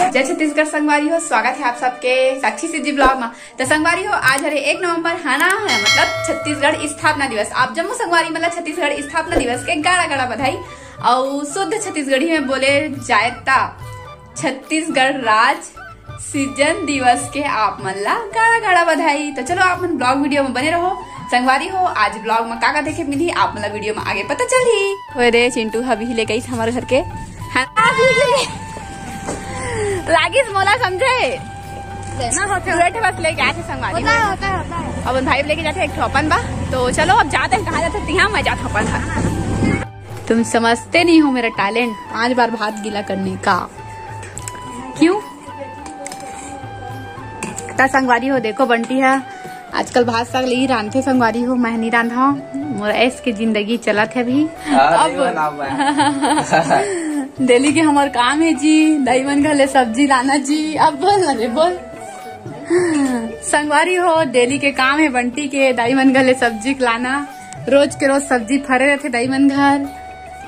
जय छत्तीसगढ़ संगवारी हो, स्वागत है आप सबके साक्षी सिद्धि ब्लॉग में। तो संगवारी हो, आज हरे 1 नवंबर है ना, है मतलब छत्तीसगढ़ स्थापना दिवस। आप जम्मू संगवारी मतलब छत्तीसगढ़ स्थापना दिवस के गाड़ा गाड़ा बधाई। और शुद्ध छत्तीसगढ़ी में बोले जाए ता छत्तीसगढ़ राज सृजन दिवस के आप मन ला गाड़ा गाड़ा बधाई। तो चलो आप मन ब्लॉग वीडियो में बने रहो संगवारी हो। आज ब्लॉग में का देखे मिली आप मतलब वीडियो में आगे पता चली। रे चिंटू हबी ले गई हमारे घर के लागिस मोला समझे बैठे बस लेके आए थे संगवारी में। अब भाई लेके जाते एक ठोपन बा। तो चलो अब जाते हैं, कहाँ जाते हैं, मैं जाता हूँ। तुम समझते नहीं हो मेरा टैलेंट 5 बार भात गीला करने का। क्यों संगवारी हो देखो बंटी है आजकल भात साग ले रांधते संगवारी हो, मैं नहीं रांधा। मोर ऐस के जिंदगी चलत है भी। अब डेली के हमार काम है जी, दही मन घले सब्जी लाना जी। अब बोल अरे बोल संगवारी हो, डेली के काम है बंटी के दही मन घले सब्जी लाना। रोज के रोज सब्जी फरे रहते दही मन घर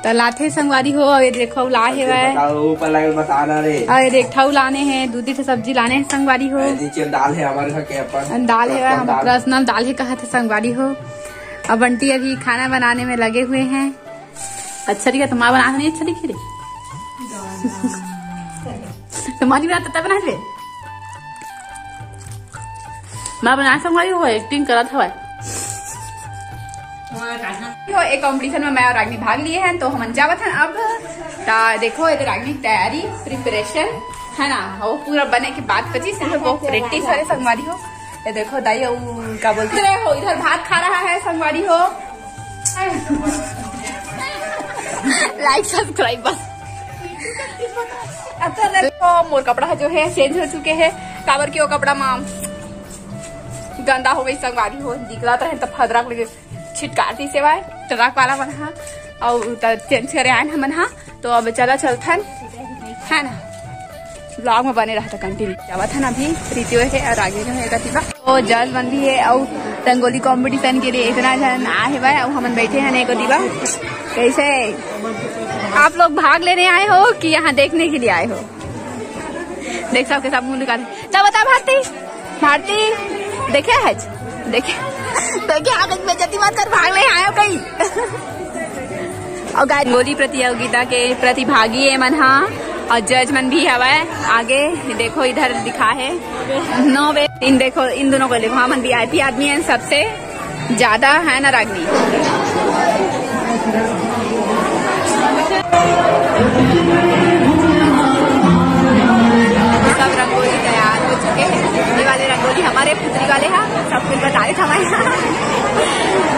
तो लाथे संगवारी हो। और देखो ला है और एक ठाऊ लाने हैं, दूधी से सब्जी लाने हैं संगवारी हो। दाल है हमारे घर के दाल है पर्सनल दाल है कहा थे संगवारी हो। अब बंटी अभी खाना बनाने में लगे हुए हैं। अच्छा ठीक है, तुम्हारा बनाना नहीं अच्छा दिख रही तुम्हारी बनाता बना ले मैं बना संगवारी हो। एक्टिंग करा था एक कंपटीशन में मैं और रागिनी भाग लिए हैं, तो हम जावत हैं। अब देखो इधर रागिनी तैयारी प्रिपरेशन है ना, वो पूरा बने के बाद 25 सिर्फ वो प्रैक्टिस है संगवारी हो। ये देखो दाई क्या बोलते हो, इधर भात खा रहा है संगवारी हो। लाइक सब्सक्राइब बस। अच्छा देखो मोर कपड़ा जो है चेंज हो चुके हैं। काबर की वो कपड़ा माम गंदा हो गई संगवारी हो, दिखला तो है तब फदरा छिटकारती सेवाए ट्रक वाला मन हा और चेंज करे आए हमन हा। तो अब चला चलथन है ना, ब्लॉग में बने रहता कंटिन्यू जावत है ना। अभी प्रीतियो है और आगे जो है गतिबा तो जज बन भी है। और रंगोली कंपटीशन के लिए इतना जन आए हुआ और हमन बैठे हैं एक दिवा। कैसे आप लोग भाग लेने आए हो कि यहाँ देखने के लिए आए हो? देख सबके सब मुँह निकाले। क्या बता भारती भारती देखे है देखे आप एक बेइज्जती मत कर, भाग ले आए हो कहीं। और रंगोली प्रतियोगिता के प्रतिभागी है मन हा और जज मन भी हवा आगे। देखो इधर दिखा है 9 वे इन देखो इन दोनों को देखो, हाँ मन VIP आदमी है सबसे ज्यादा है ना रागनी। सब रंगोली तैयार हो चुके हैं। ये वाले रंगोली हमारे पुत्री वाले हैं, सब कुछ बता रहे थे हमारे।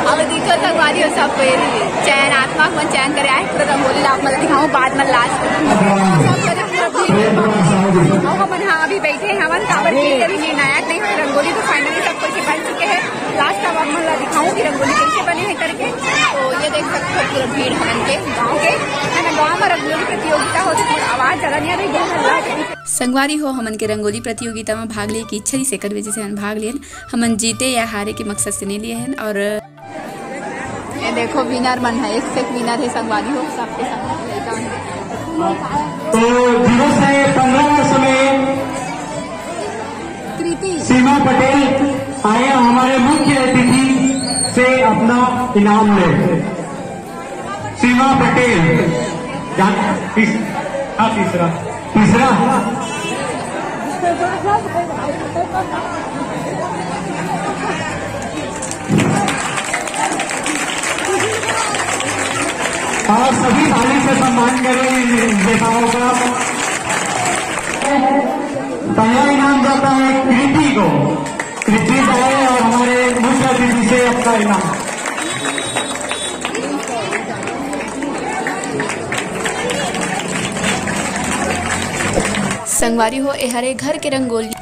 अब देखो संगवारी हो सब चैन आत्मा को चैन करे आए। पूरा रंगोली आप मतलब दिखाऊं बाद में लास्ट हम हाँ अभी बैठे हैं हमारे काबर के अभी निर्णायक नहीं हुए। रंगोली तो फाइनली सब कुछ बन चुके हैं। लास्ट अब हम दिखाऊं कि रंगोली कैसे बने हैं करके। तो ये देख सकते हो पूरा भीड़ हमन के गाँव के है ना। गाँव में रंगोली प्रतियोगिता होती है, आवाज चला नहीं आ रही। संगवारी हो हमन के रंगोली प्रतियोगिता में भाग लिए की इच्छा से कर वजह से हम भाग लिए। हमन जीते या हारे के मकसद से नहीं लिए हैं। और ये देखो विनर मन है, एक से विनर है संगवारी हो सबके साथ। तो दिवस है 15 वर्ष में कृति सीमा पटेल आए हमारे मुख्य अतिथि से अपना इनाम ले। सीमा पटेल तीसरा आप सभी थाली से सम्मान करें नेताओं का। पहला इनाम जाता है कृति को। कृति आए और हमारे मुख्य अतिथि से अपना इनाम। संगवारी हो हरे घर के रंगोली